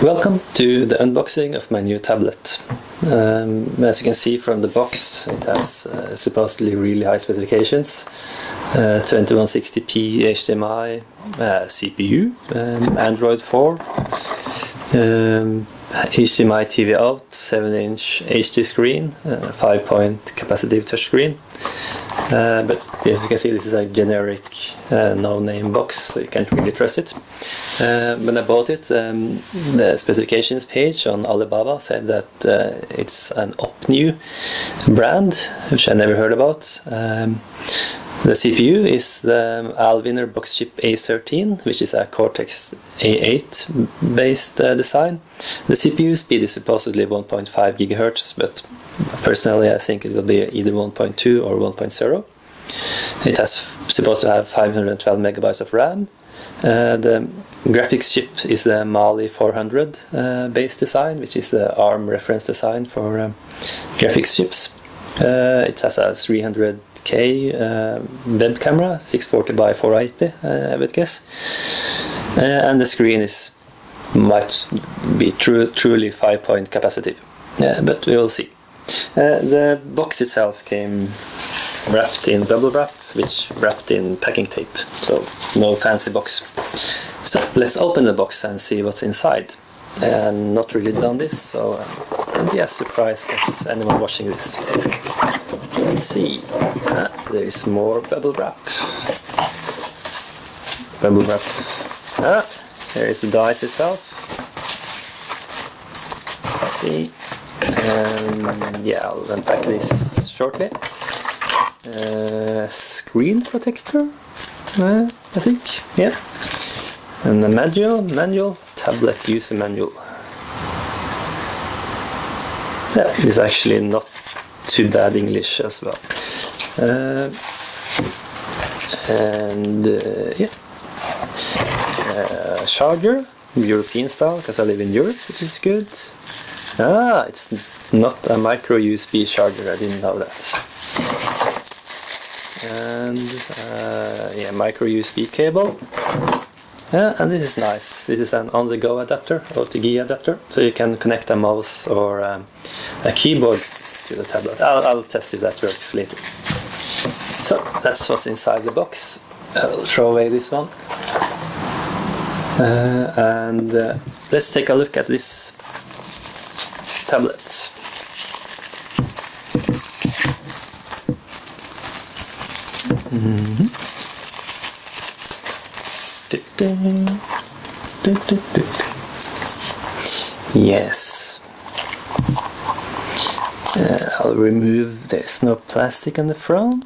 Welcome to the unboxing of my new tablet. As you can see from the box, it has supposedly really high specifications. 2160p HDMI, CPU, Android 4, HDMI TV out, 7-inch HD screen, 5-point capacitive touchscreen. But as you can see, this is a generic no-name box, so you can't really trust it. When I bought it, the specifications page on Alibaba said that it's an OPNEW brand, which I never heard about. The CPU is the AllWinner box chip A13, which is a Cortex A8 based design. The CPU speed is supposedly 1.5 GHz, but personally I think it will be either 1.2 or 1.0. It has supposed to have 512 megabytes of RAM. The graphics chip is a Mali 400 based design, which is the ARM reference design for graphics chips. It has a 300K web camera, 640 by 480, I would guess. And the screen might be truly 5-point capacitive, but we will see. The box itself came wrapped in bubble wrap, which wrapped in packing tape, so no fancy box. So let's open the box and see what's inside. And not really done this, so don't be as surprised as anyone watching this. Let's see. There is more bubble wrap. Bubble wrap. There is the dice itself. See. Yeah, I'll unpack this shortly. Screen protector, I think. Yeah. And the manual, tablet user manual. Yeah, it's actually not too bad English as well. Yeah, charger, European style, because I live in Europe, which is good. It's not a micro USB charger, I didn't know that. And yeah, micro USB cable. And this is nice. This is an on-the-go adapter, OTG adapter, so you can connect a mouse or a keyboard to the tablet. I'll test if that works later. So that's what's inside the box. I'll throw away this one. And let's take a look at this tablet. Yes. I'll remove, there's no plastic on the front.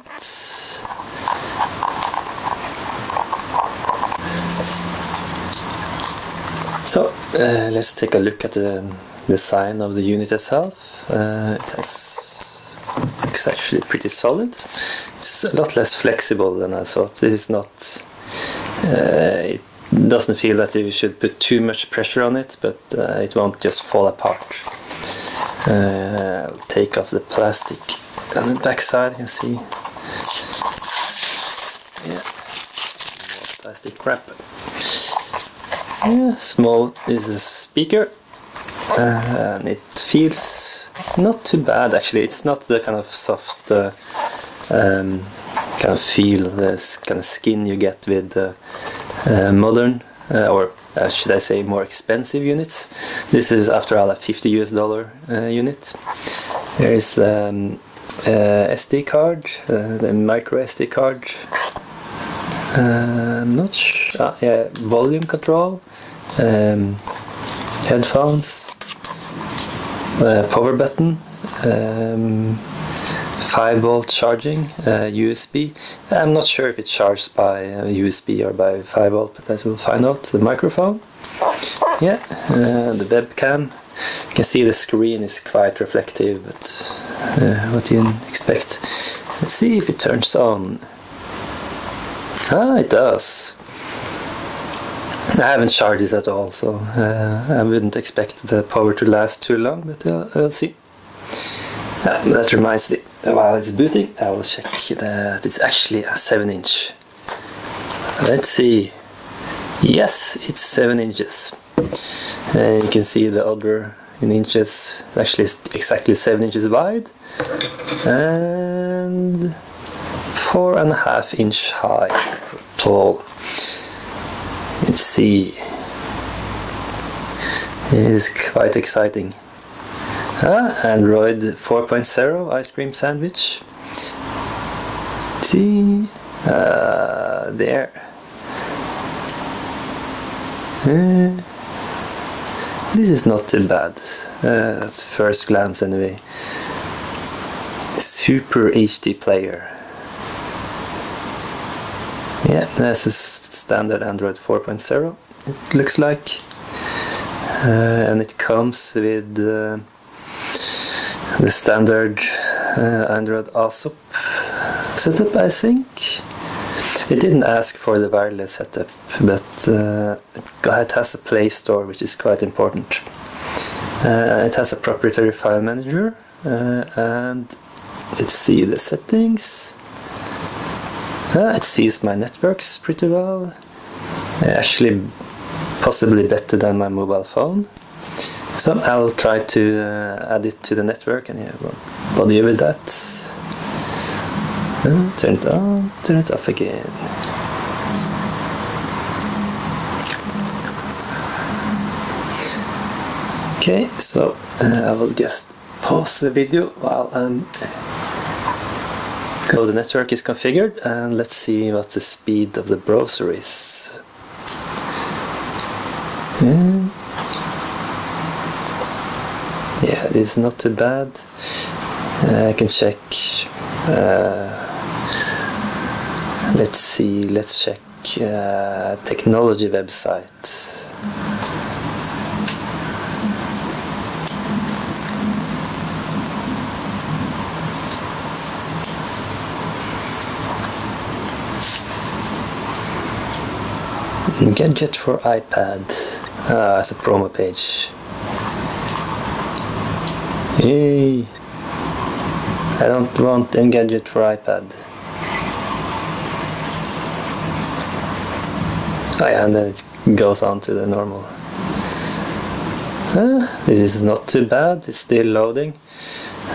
So let's take a look at the design of the unit itself. It's actually pretty solid. It's a lot less flexible than I thought. This is not. It doesn't feel that you should put too much pressure on it, but it won't just fall apart. I'll take off the plastic on the back side. You can see. Yeah, plastic wrap. Yeah, small. This is a speaker, and it feels not too bad actually. It's not the kind of soft kind of feel, this kind of skin you get with modern or should I say more expensive units. This is after all a $50 unit. There is SD card, the micro SD card. I'm not sure. Yeah, volume control, headphones, power button, 5-volt charging, USB. I'm not sure if it charges by USB or by 5-volt, but I will find out. The microphone. Yeah, the webcam. You can see the screen is quite reflective, but what you expect. Let's see if it turns on. It does. I haven't charged this at all, so I wouldn't expect the power to last too long, but we'll see. That reminds me, while it's booting, I will check that it's actually a 7-inch. Let's see. Yes, it's 7 inches. And you can see the other in inches, it's actually exactly 7 inches wide and 4.5 inch high, tall. Let's see. It is quite exciting. Android 4.0 ice cream sandwich. See, there. This is not too bad. That's first glance anyway. Super HD player. Yeah, that's a standard Android 4.0. It looks like, and it comes with the standard Android ASOP setup, I think. It didn't ask for the wireless setup, but it has a Play Store, which is quite important. It has a proprietary file manager, and let's see the settings. It sees my networks pretty well. Actually, possibly better than my mobile phone. So I'll try to add it to the network, and yeah, won't bother you with that. Turn it on, turn it off again. Okay, so I will just pause the video while the network is configured, and let's see what the speed of the browser is. Yeah, it's not too bad. I can check. Let's see, let's check technology website. Gadget for iPad. It's a promo page. Hey, I don't want a gadget for iPad. Oh yeah, and then it goes on to the normal. This is not too bad, it's still loading.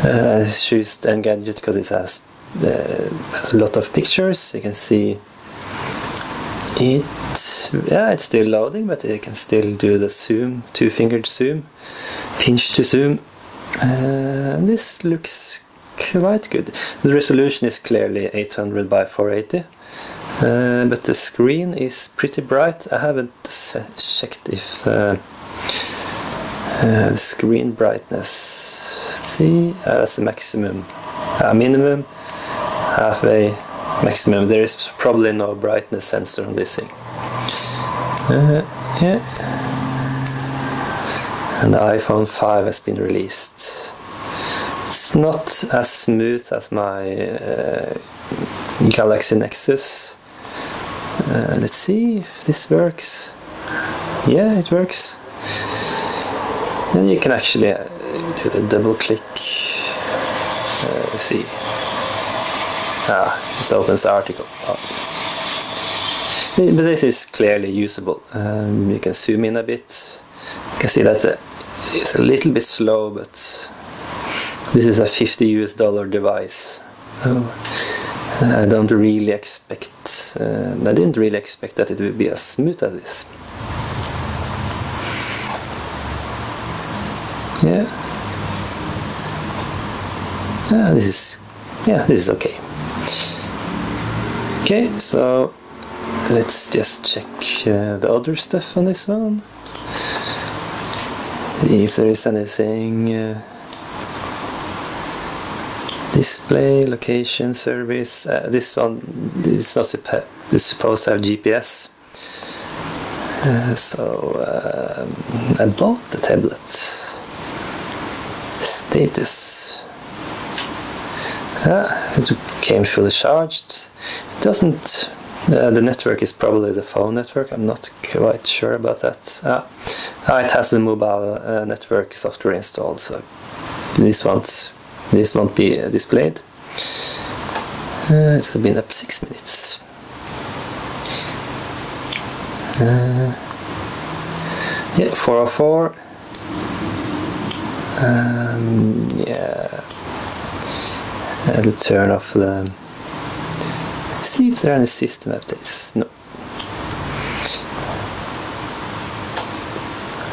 I choose Engadget because it has a lot of pictures. You can see it. Yeah, it's still loading, but you can still do the zoom, two-fingered zoom, pinch to zoom. This looks quite good. The resolution is clearly 800 by 480. But the screen is pretty bright. I haven't checked if the screen brightness. See, that's a maximum, minimum, halfway, maximum. There is probably no brightness sensor on this thing. Yeah. And the iPhone 5 has been released. It's not as smooth as my Galaxy Nexus. Let's see if this works. Yeah, it works. Then you can actually do the double click. Let's see. It opens the article. But this is clearly usable. You can zoom in a bit. You can see that it's a little bit slow, but this is a $50 device. I don't really expect. I didn't really expect that it would be as smooth as this. Yeah. This is okay. Okay, so let's just check the other stuff on this one. See if there is anything. Display, location, service. This one is not supposed to have GPS. So I bought the tablet. Status. It came fully charged. It doesn't. The network is probably the phone network. I'm not quite sure about that. It has the mobile network software installed, so this won't be displayed. It's been up 6 minutes. Yeah, 404. Yeah, I have to turn off the. See if there are any system updates. No.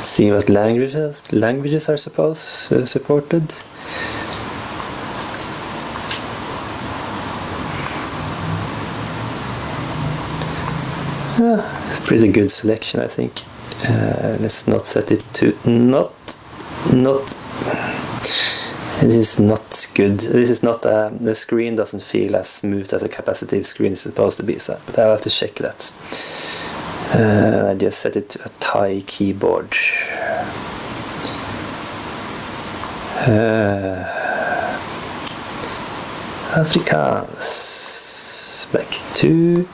See what languages are supported. It's a pretty good selection, I think. Let's not set it to not. This is not good. This is not the screen doesn't feel as smooth as a capacitive screen is supposed to be. So, but I'll have to check that. I just set it to a Thai keyboard. Afrikaans. Back to.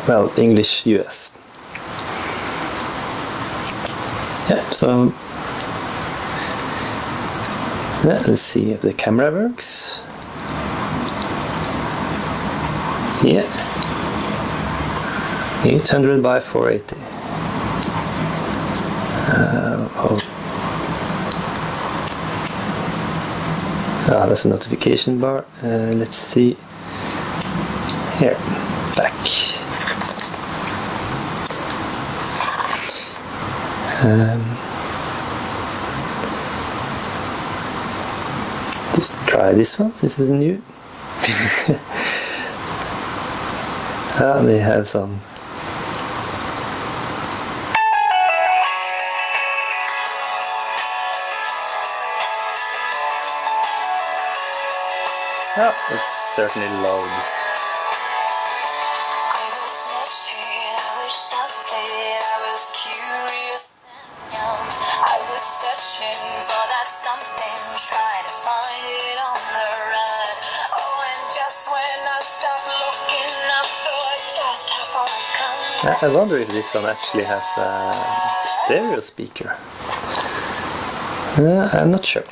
Well, English US. Yeah, so yeah, let's see if the camera works. Yeah, 800 by 480. There's a notification bar. Let's see. Here, back. Just try this one. This is new. They have some. It's certainly loud. I wonder if this one actually has a stereo speaker. I'm not sure.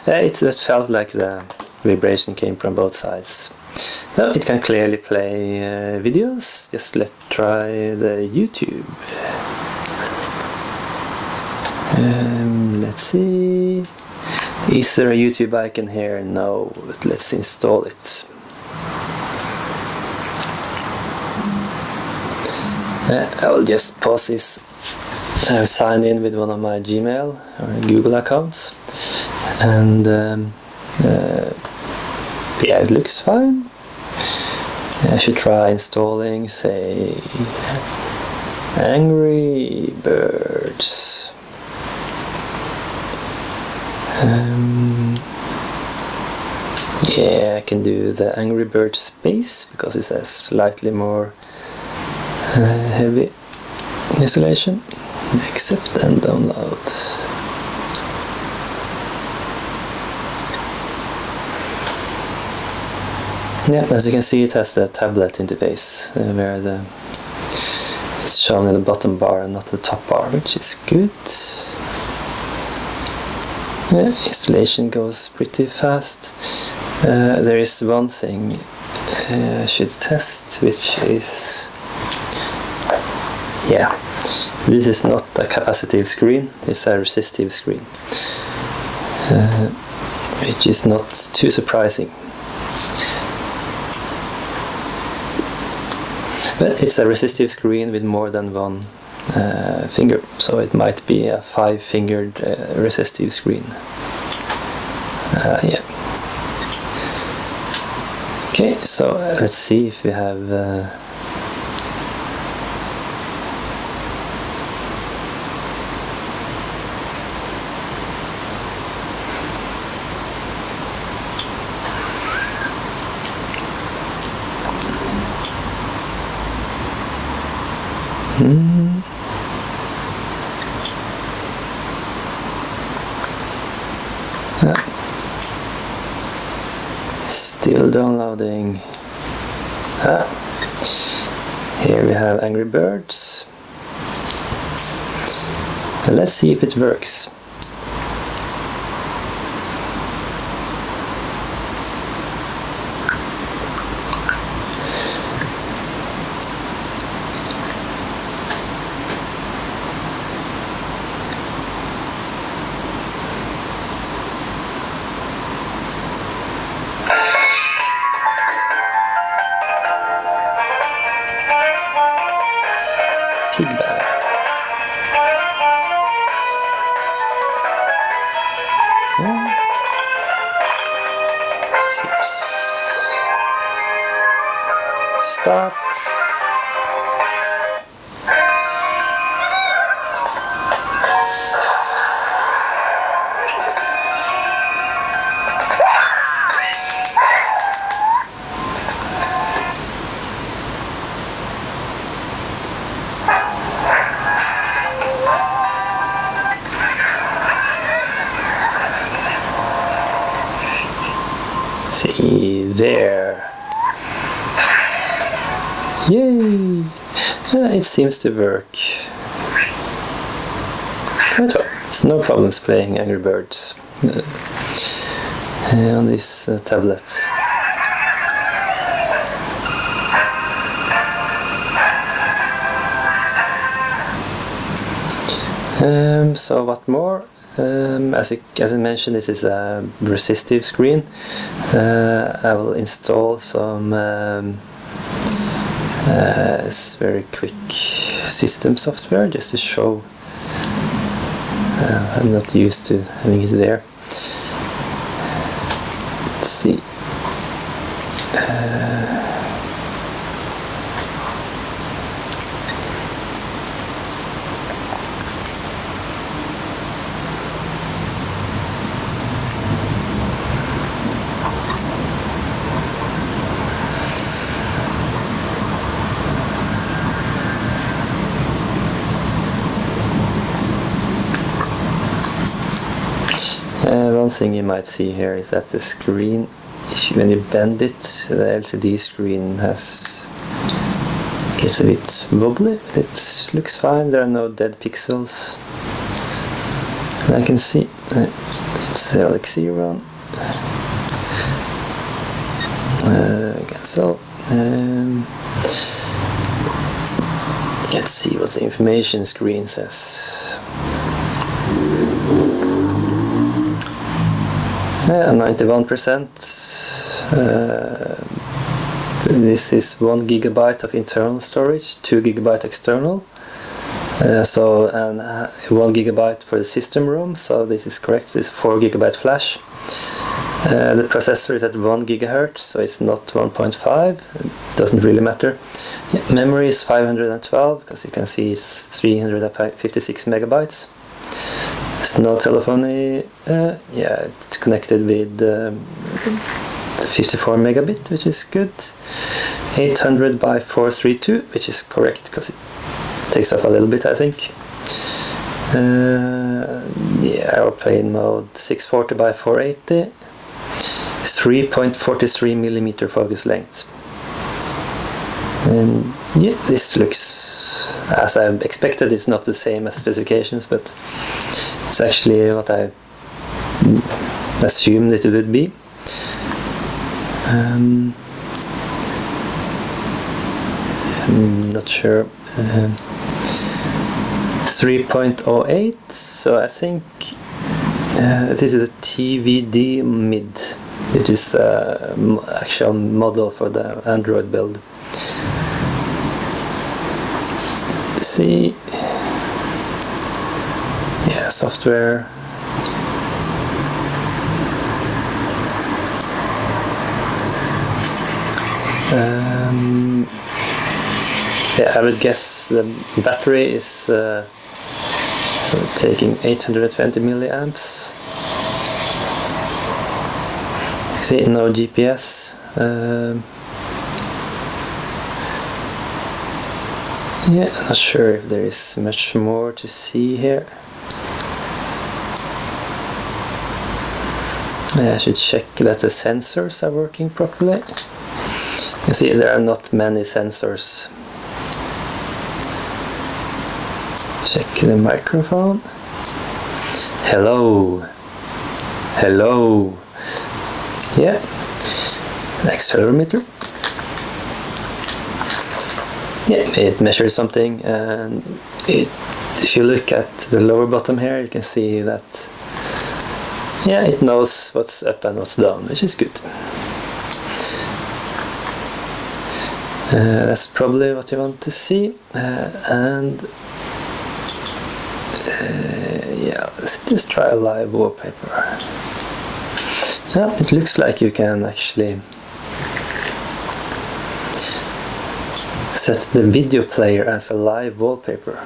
It felt like the vibration came from both sides. So it can clearly play videos. Just let's try the YouTube. Let's see. Is there a YouTube icon here? No, but let's install it. I will just pause this. I've signed in with one of my Gmail or Google accounts, and yeah, it looks fine. I should try installing, say, Angry Birds. Yeah, I can do the Angry Birds space because it has slightly more heavy installation. Accept and download. Yeah, as you can see, it has the tablet interface where it's shown in the bottom bar and not the top bar, which is good. Yeah, installation goes pretty fast. There is one thing I should test, which is, yeah, this is not a capacitive screen, it's a resistive screen, which is not too surprising. But it's a resistive screen with more than one finger, so it might be a 5-fingered resistive screen. Yeah. Okay, so let's see if we have still downloading. Here we have Angry Birds. And let's see if it works. feedback. Stop. See there. Yay! It seems to work quite well. It's no problems playing Angry Birds on this tablet. So what more? As I mentioned, this is a resistive screen. I will install some very quick system software just to show. I'm not used to having it there. Let's see. One thing you might see here is that the screen, when you bend it, the LCD screen gets a bit wobbly. It looks fine, there are no dead pixels. And I can see it's LX0. Cancel. Let's see what the information screen says. 91%. This is 1 GB of internal storage, 2 GB external. And 1 GB for the system room, so this is correct. This is 4 GB flash. The processor is at 1 GHz, so it's not 1.5. It doesn't really matter. Memory is 512, because you can see it's 356 megabytes. There's no telephony. It's connected with 54 megabit, which is good. 800 by 432, which is correct because it takes off a little bit, I think. Airplane mode 640 by 480. 3.43 millimeter focus length. And yeah, this looks as I expected. It's not the same as the specifications, but it's actually what I assumed it would be. I'm not sure. 3.08, so I think this is a TVD mid. It is actual model for the Android build. See, yeah, software. Yeah, I would guess the battery is taking 820 milliamps. See, no GPS. Yeah, not sure if there is much more to see here. I should check that the sensors are working properly. You see, there are not many sensors. Check the microphone. Hello. Hello. Yeah. The accelerometer. Yeah, it measures something, and if you look at the lower bottom here, you can see that, yeah, it knows what's up and what's down, which is good. That's probably what you want to see, and yeah, let's just try a live wallpaper. Yeah, it looks like you can actually set the video player as a live wallpaper.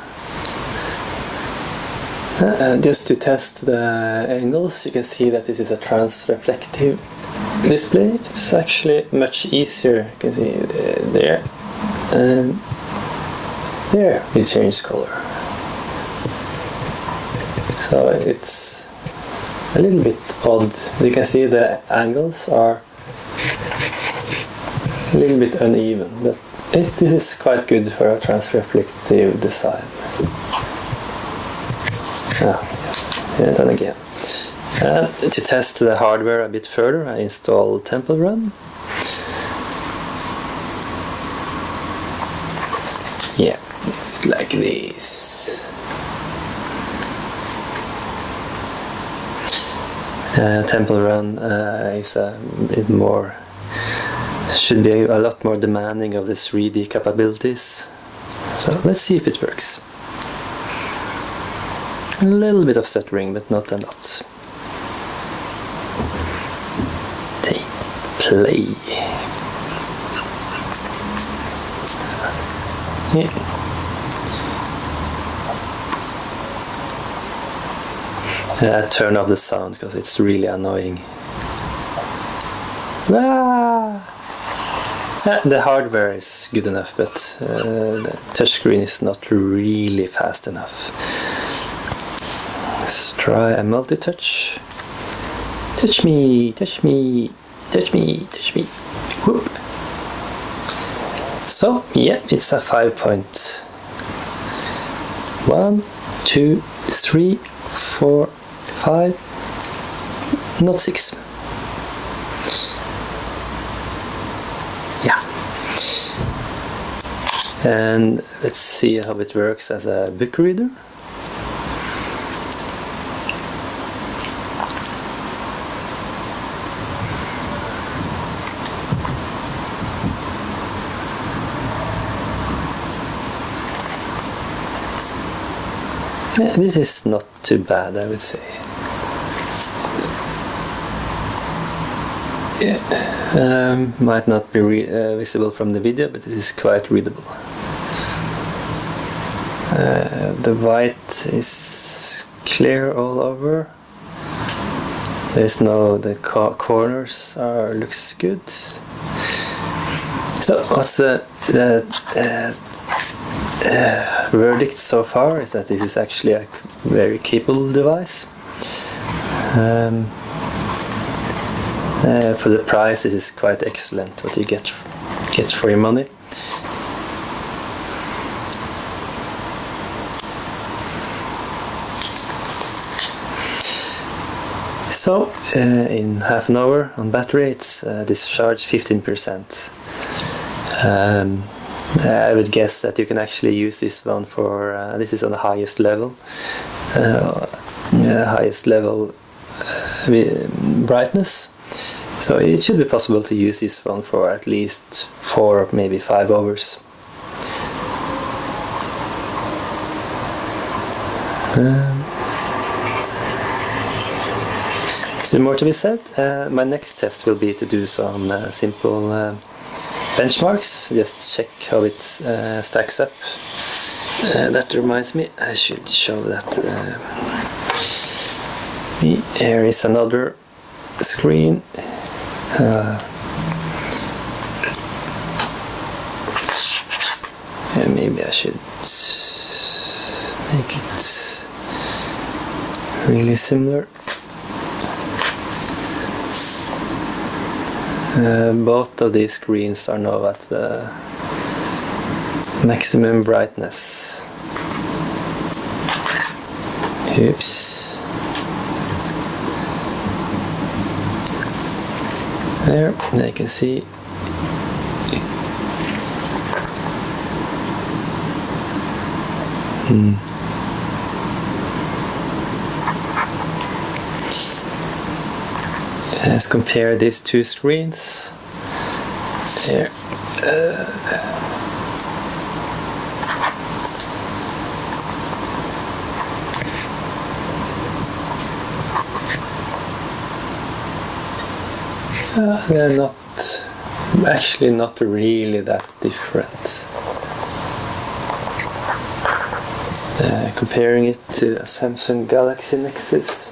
Just to test the angles, you can see that this is a trans-reflective display. It's actually much easier. You can see there and there you change color. So it's a little bit odd. You can see the angles are a little bit uneven, but this is quite good for a trans-reflective design. And then again. And to test the hardware a bit further, I installed Temple Run. Yeah, like this. Temple Run is a bit more, should be a lot more demanding of the 3D capabilities. So let's see if it works. A little bit of stuttering, but not a lot. Take play. Yeah. Turn off the sound because it's really annoying. The hardware is good enough, but the touchscreen is not really fast enough. Let's try a multi-touch. Touch me, touch me, touch me, touch me. Whoop. So, yeah, it's a 5.1, 2, 3, 4, 5, not 6. Yeah. And let's see how it works as a book reader. Yeah, this is not too bad, I would say. Yeah, might not be visible from the video, but it is quite readable. The white is clear all over. There's no, the corners looks good. So what's the verdict so far is that this is actually a very capable device. For the price, this is quite excellent what you get for your money. So in half an hour on battery, it's discharged 15%. I would guess that you can actually use this one for, this is on the highest level, brightness. So it should be possible to use this one for at least 4, maybe 5 hours. Is there more to be said? My next test will be to do some simple benchmarks, just check how it stacks up. That reminds me, I should show that here is another screen. Maybe I should make it really similar. Both of these screens are now at the maximum brightness. Oops. There, you can see. Let's compare these two screens. There, They're not, actually not really that different. Comparing it to a Samsung Galaxy Nexus.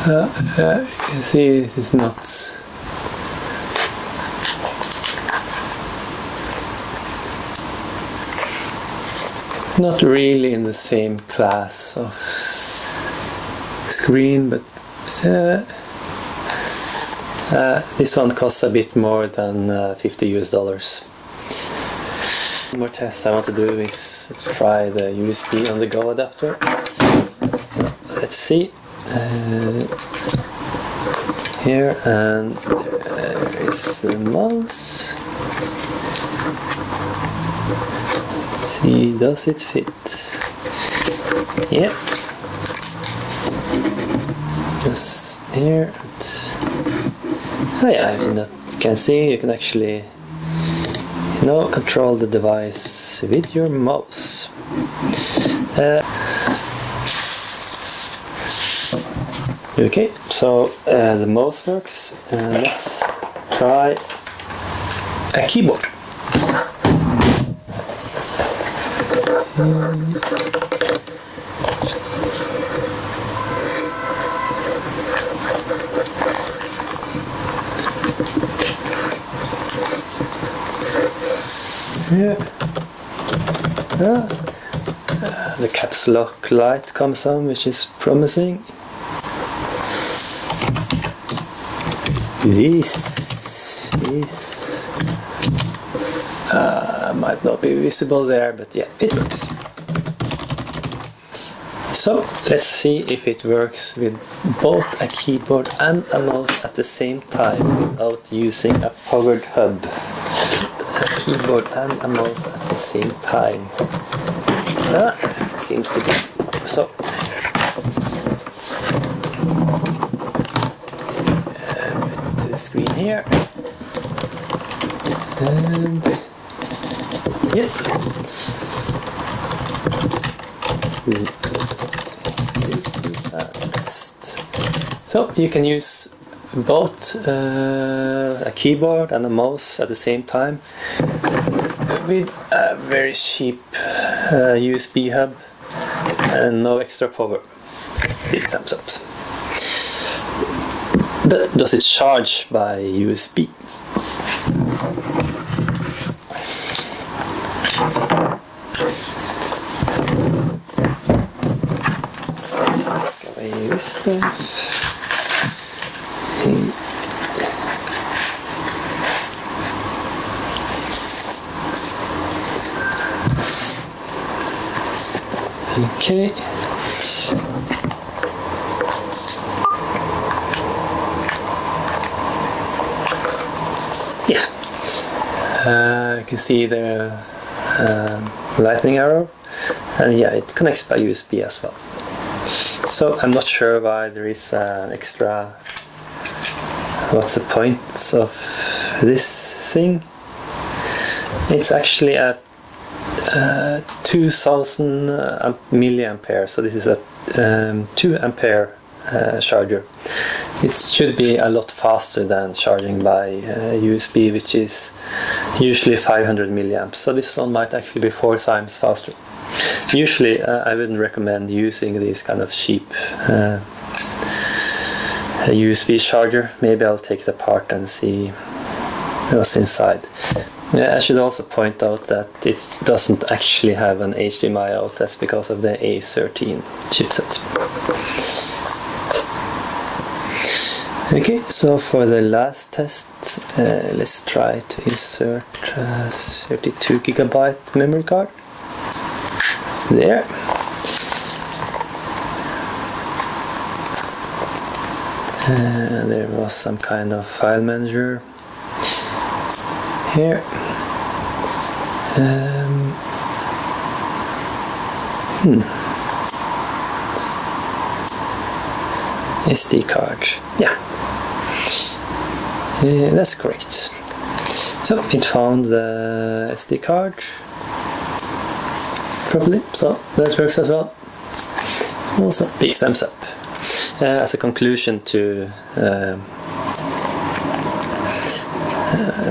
You can see it's not really in the same class of screen, but this one costs a bit more than $50 US. One more test I want to do is to try the USB on the go adapter. So let's see. Here, and there is the mouse. See, does it fit? Yeah. Just here. Oh yeah, you can see you can actually control the device with your mouse. Okay, so the mouse works. Let's try a keyboard. Yeah. The caps lock light comes on, which is promising. This is might not be visible there, but yeah, it works. So let's see if it works with both a keyboard and a mouse at the same time without using a powered hub. A keyboard and a mouse at the same time. Seems to be so. Put the screen here, and yeah. This is a test. So you can use both a keyboard and a mouse at the same time with a very cheap USB hub and no extra power. Big thumbs up. But does it charge by USB? Let's away this stuff. Okay. Yeah. You can see the lightning arrow, and yeah, it connects by USB as well. So I'm not sure why there is an extra. What's the point of this thing? It's actually a 2000 milliampere, so this is a 2 ampere charger. It should be a lot faster than charging by USB, which is usually 500 milliamps. So this one might actually be 4 times faster. Usually I wouldn't recommend using these kind of cheap USB charger. Maybe I'll take it apart and see what's inside. Yeah, I should also point out that it doesn't actually have an HDMI out. That's because of the A13 chipset. Okay, so for the last test, let's try to insert a 32 gigabyte memory card. There. There was some kind of file manager here. SD card. Yeah, that's correct. So it found the SD card properly, so that works as well. Also, big thumbs up. As a conclusion to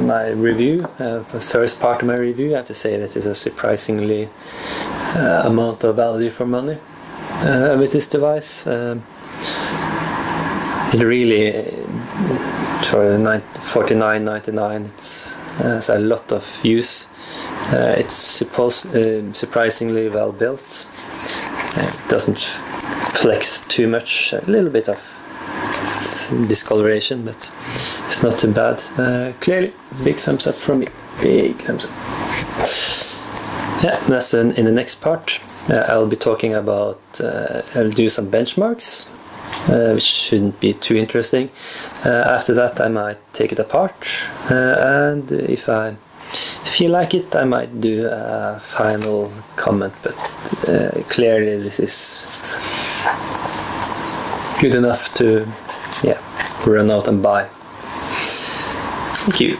my review, the first part of my review, I have to say that it's a surprisingly amount of value for money with this device. It really, for $49.99, it's a lot of use. It's surprisingly well built. It doesn't flex too much. A little bit of discoloration, but it's not too bad. Clearly, big thumbs up from me. Big thumbs up. Yeah, that's in the next part. I'll be talking about, I'll do some benchmarks, which shouldn't be too interesting. After that I might take it apart, and if I feel like it I might do a final comment, but clearly this is good enough to run out and buy. Thank you.